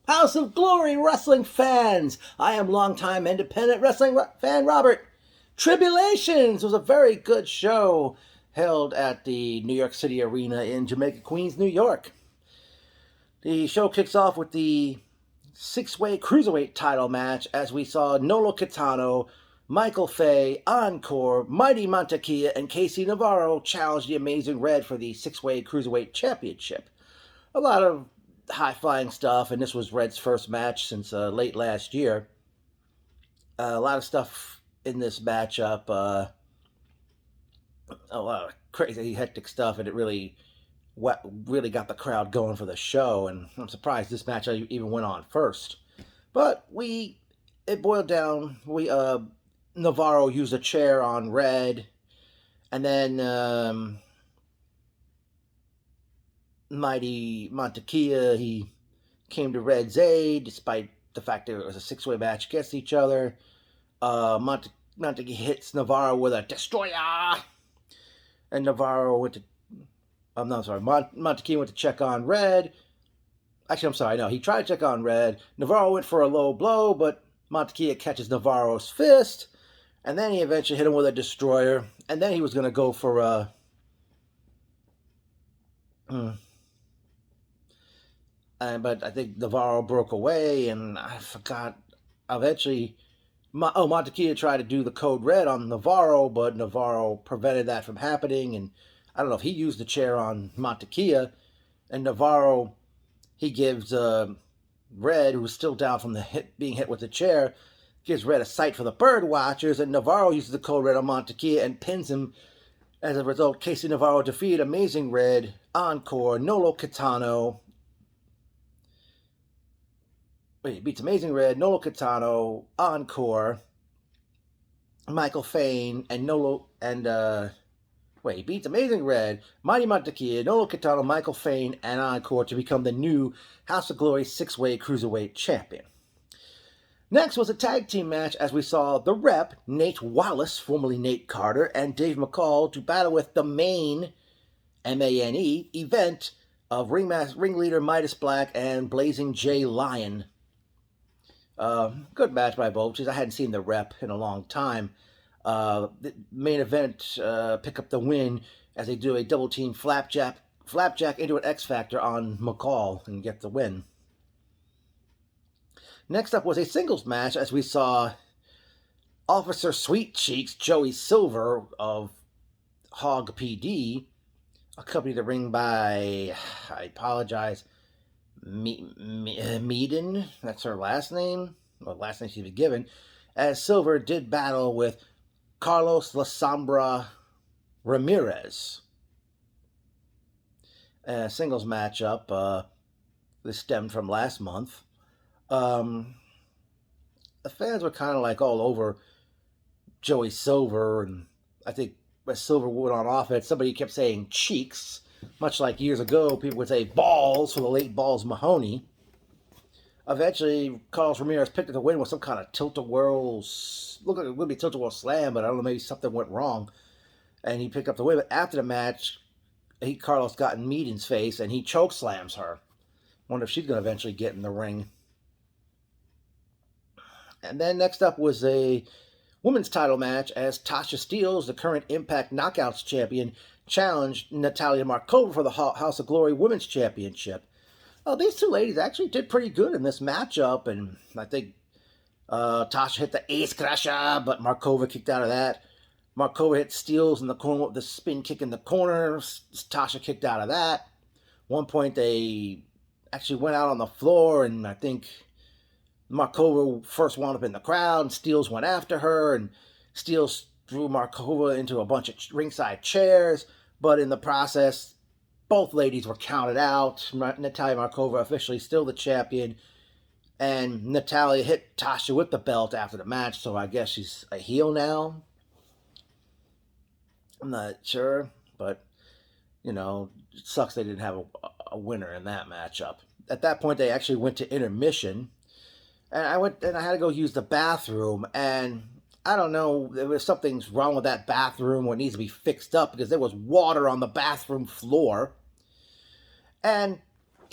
House of Glory wrestling fans! I am longtime independent wrestling fan Robert. Tribulations was a very good show held at the New York City Arena in Jamaica, Queens, New York. The show kicks off with the six-way cruiserweight title match as we saw Nolo Kitano, Michael Fay, Encore, Mighty Montequilla, and Casey Navarro challenge the Amazing Red for the six-way cruiserweight championship. A lot of high-flying stuff, and this was Red's first match since late last year. A lot of stuff in this matchup, a lot of crazy, hectic stuff, and it really got the crowd going for the show. And I'm surprised this match even went on first. But it boiled down. Navarro used a chair on Red, and then Mighty Montequilla, he came to Red's aid despite the fact that it was a six-way match against each other. Montequilla hits Navarro with a destroyer, and Navarro went to. Montequilla went to check on Red. Actually, I'm sorry, no, he tried to check on Red. Navarro went for a low blow, but Montequilla catches Navarro's fist, and then he eventually hit him with a destroyer, and then he was going to go for a. But I think Navarro broke away, and I forgot. Eventually, Montequilla tried to do the code red on Navarro, but Navarro prevented that from happening. And I don't know if he used the chair on Montequilla, and Navarro, he gives Red, who's still down from being hit with the chair, gives Red a sight for the bird watchers, and Navarro uses the code red on Montequilla and pins him. As a result, Casey Navarro defeated Amazing Red, Encore, Nolo Kitano. He beats Amazing Red, Nolo Kitano, Encore, Michael Fane, and he beats Amazing Red, Mighty Montequilla, Nolo Kitano, Michael Fane, and Encore to become the new House of Glory six-way cruiserweight champion. Next was a tag team match as we saw The Rep, Nate Wallace, formerly Nate Carter, and Dave McCall to battle with the main, M-A-N-E, event of ringleader Midas Black and Blazing J Lion. Good match by both. I hadn't seen The Rep in a long time. The main event pick up the win as they do a double team flapjack into an X Factor on McCall and get the win. Next up was a singles match as we saw Officer Sweet Cheeks Joey Silver of HOG PD, accompanied the ring by, I apologize, Meaden, that's her last name, or last name she's been given, as Silver did battle with Carlos La Sombra Ramirez. Singles matchup, this stemmed from last month. The fans were kind of like all over Joey Silver, and I think as Silver went on offense, somebody kept saying cheeks, much like years ago people would say balls for the late Balls Mahoney. Eventually, Carlos Ramirez picked up the win with some kind of tilt-a-whirl, looked like it would be tilt-a-whirl slam, but I don't know, maybe something went wrong, and he picked up the win. But after the match, Carlos got in Meaden's face, and he choke slams her. Wonder if she's going to eventually get in the ring. And then next up was a women's title match as Tasha Steelz, the current Impact Knockouts champion, challenged Natalia Markova for the House of Glory Women's Championship. These two ladies actually did pretty good in this matchup, and I think Tasha hit the Ace Crusher, but Markova kicked out of that. Markova hit Steelz in the corner with the spin kick in the corner. Tasha kicked out of that. One point they actually went out on the floor, and I think Markova first wound up in the crowd, and Steelz went after her, and Steelz threw Markova into a bunch of ringside chairs, but in the process, both ladies were counted out. Natalia Markova officially still the champion, and Natalia hit Tasha with the belt after the match, so I guess she's a heel now. I'm not sure, but, it sucks they didn't have a winner in that matchup. At that point, they actually went to intermission, and I had to go use the bathroom, and I don't know, there was something's wrong with that bathroom or it needs to be fixed up because there was water on the bathroom floor. And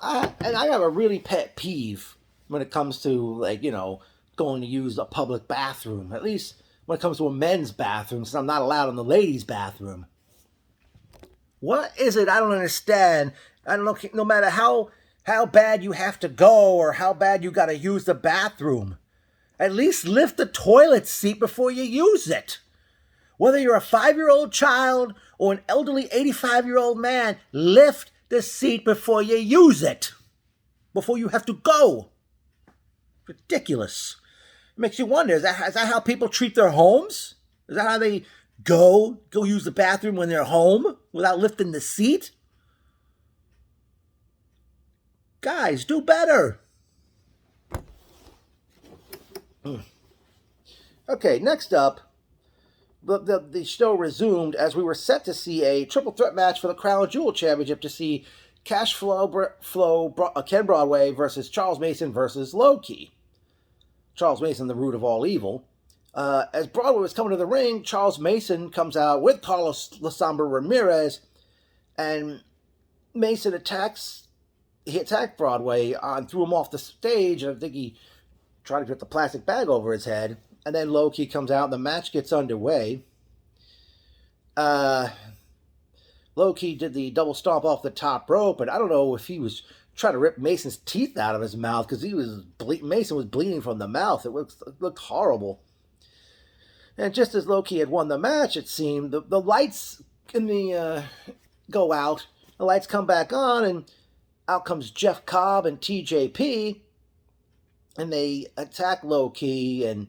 I have a really pet peeve when it comes to, like, going to use a public bathroom. At least when it comes to a men's bathroom, since I'm not allowed in the ladies' bathroom. What is it? I don't understand. I don't know. No matter how bad you have to go or how bad you got to use the bathroom, at least lift the toilet seat before you use it. Whether you're a 5-year-old child or an elderly 85-year-old man, lift the seat before you use it. Before you have to go. Ridiculous. It makes you wonder, is that how people treat their homes? Is that how they go use the bathroom when they're home without lifting the seat? Guys, do better. Okay, next up, the show resumed as we were set to see a triple threat match for the Crown Jewel Championship to see Cash Flow Ken Broadway versus Charles Mason versus Low-Ki. Charles Mason, the root of all evil. As Broadway was coming to the ring, Charles Mason comes out with Carlos La Sombra Ramirez, and Mason he attacked Broadway and threw him off the stage, and I think he tried to get the plastic bag over his head. And then Low-Ki comes out, and the match gets underway. Low-Ki did the double stomp off the top rope, and I don't know if he was trying to rip Mason's teeth out of his mouth, because Mason was bleeding from the mouth. It looked horrible. And just as Low-Ki had won the match, it seemed, the lights in the go out, the lights come back on, and out comes Jeff Cobb and TJP, and they attack Low-Ki, and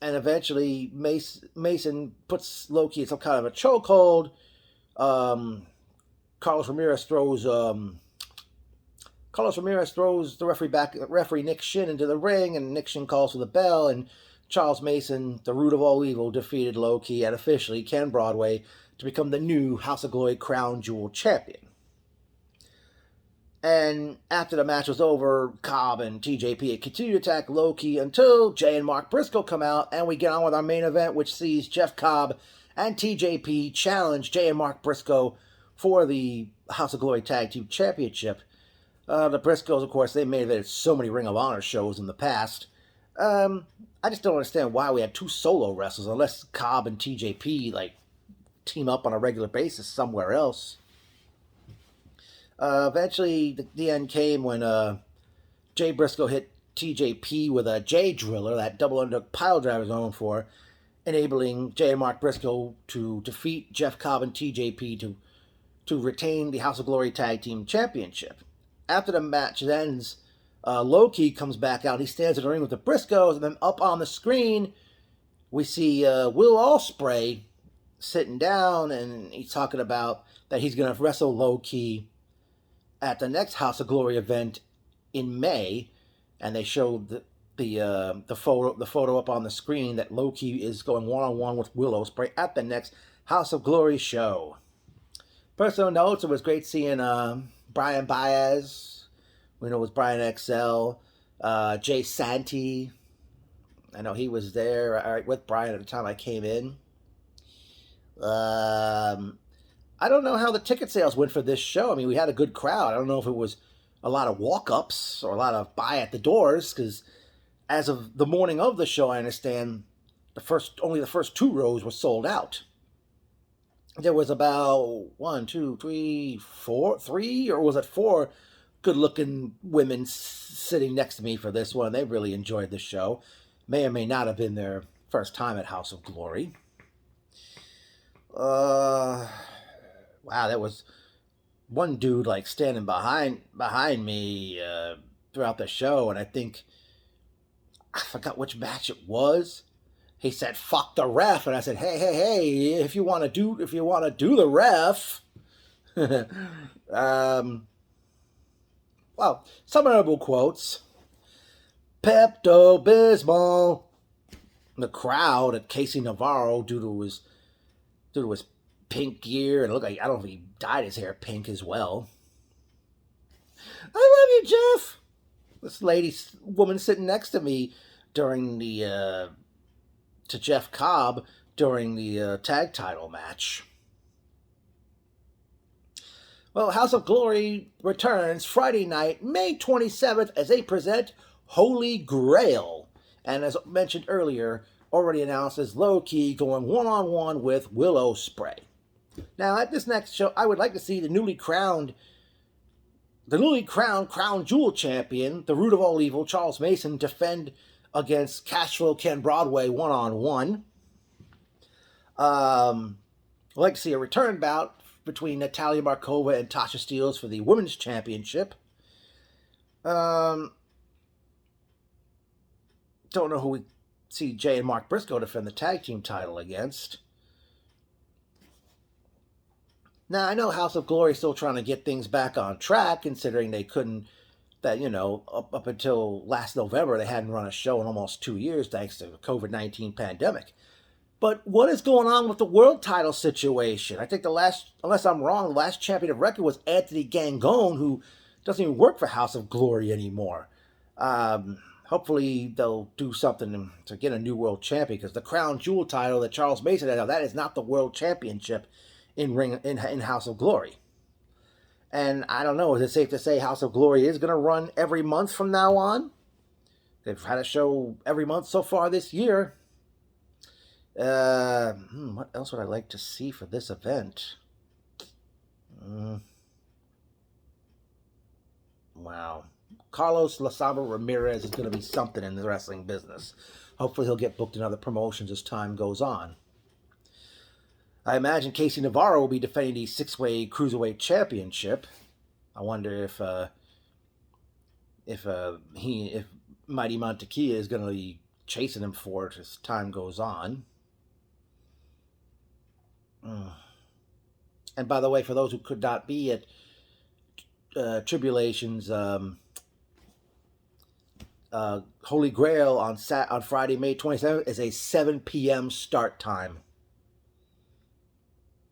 eventually Mason puts Low-Ki in some kind of a chokehold. Carlos Ramirez throws the referee Nick Shin into the ring, and Nick Shin calls for the bell, and Charles Mason, the root of all evil, defeated Low-Ki and officially Ken Broadway to become the new House of Glory Crown Jewel champion. And after the match was over, Cobb and TJP continued to attack Low-Ki until Jay and Mark Briscoe come out, and we get on with our main event, which sees Jeff Cobb and TJP challenge Jay and Mark Briscoe for the House of Glory Tag Team Championship. The Briscoes, of course, they made it at so many Ring of Honor shows in the past. I just don't understand why we had two solo wrestlers, unless Cobb and TJP, team up on a regular basis somewhere else. Eventually, the end came when Jay Briscoe hit TJP with a J Driller, that double under pile driver is known for, enabling Jay and Mark Briscoe to defeat Jeff Cobb and TJP to retain the House of Glory Tag Team Championship. After the match ends, Low-Ki comes back out. He stands in the ring with the Briscoes, and then up on the screen, we see Will Ospreay sitting down, and he's talking about that he's going to wrestle Low-Ki at the next House of Glory event in May, and they showed the photo up on the screen that Low-Ki is going one-on-one with Will Ospreay at the next House of Glory show. Personal notes: it was great seeing Brian Baez. We know it was Brian XL. Jay Santee. I know he was there with Brian at the time I came in. I don't know how the ticket sales went for this show. I mean, we had a good crowd. I don't know if it was a lot of walk-ups or a lot of buy at the doors, because as of the morning of the show, I understand only the first 2 rows were sold out. There was about 3, or was it 4 good-looking women sitting next to me for this one. They really enjoyed the show. May or may not have been their first time at House of Glory. Wow, there was one dude standing behind me throughout the show, and I forgot which match it was. He said, "Fuck the ref," and I said, "Hey, if you want to do the ref." Well, some memorable quotes. Pepto-Bismol. The crowd at Casey Navarro due to his pink gear, and it looked like, I don't know if he dyed his hair pink as well. "I love you, Jeff." This woman sitting next to me during to Jeff Cobb during the tag title match. Well, House of Glory returns Friday night, May 27th, as they present Holy Grail. And as mentioned earlier, already announced as Low Key going one-on-one with Will Ospreay. Now, at this next show, I would like to see the newly crowned Crown Jewel champion, the root of all evil, Charles Mason, defend against Cashflow Ken Broadway one-on-one. I'd like to see a return bout between Natalia Markova and Tasha Steelz for the Women's Championship. Don't know who we see Jay and Mark Briscoe defend the tag team title against. Now, I know House of Glory is still trying to get things back on track, considering they couldn't, up until last November, they hadn't run a show in almost 2 years thanks to the COVID-19 pandemic. But what is going on with the world title situation? I think unless I'm wrong, the last champion of record was Anthony Gangone, who doesn't even work for House of Glory anymore. Hopefully they'll do something to get a new world champion, because the Crown Jewel title that Charles Mason had, that is not the world championship in House of Glory. And I don't know, is it safe to say House of Glory is going to run every month from now on? They've had a show every month so far this year. What else would I like to see for this event? Wow. Carlos La Sombra Ramirez is going to be something in the wrestling business. Hopefully he'll get booked in other promotions as time goes on. I imagine Casey Navarro will be defending the 6-way Cruiserweight Championship. I wonder if Mighty Montequilla is going to be chasing him for it as time goes on. And by the way, for those who could not be at Tribulations, Holy Grail on Friday, May 27th is a 7 p.m. start time.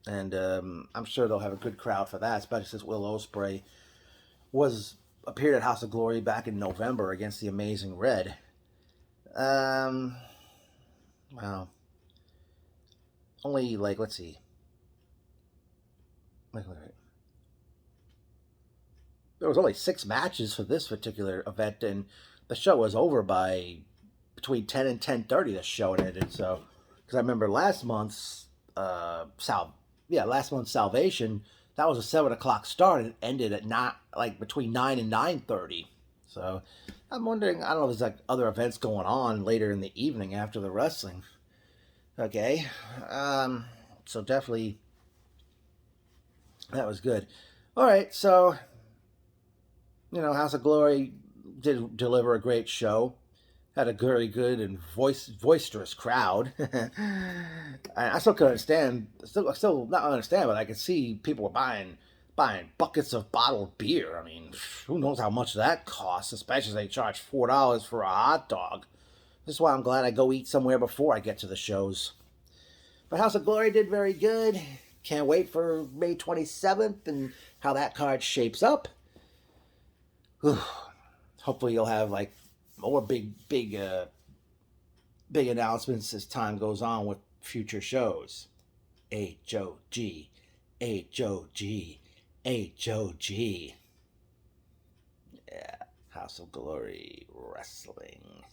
And I'm sure they'll have a good crowd for that, especially since Will Ospreay appeared at House of Glory back in November against the Amazing Red. Wow. Only, let's see. Wait. There was only 6 matches for this particular event, and the show was over by between 10 and 10:30. The show ended. So, because I remember last month's Salvation, that was a 7:00 start and it ended at between 9 and 9:30. So, I'm wondering, I don't know if there's other events going on later in the evening after the wrestling. Okay, so definitely that was good. All right, so House of Glory did deliver a great show. Had a very good and boisterous crowd. I still couldn't understand. Still not understand, but I could see people were buying buckets of bottled beer. I mean, who knows how much that costs? Especially if they charge $4 for a hot dog. This is why I'm glad I go eat somewhere before I get to the shows. But House of Glory did very good. Can't wait for May 27th and how that card shapes up. Whew. Hopefully you'll have more big announcements as time goes on with future shows. HOG, HOG, HOG. Yeah, House of Glory Wrestling.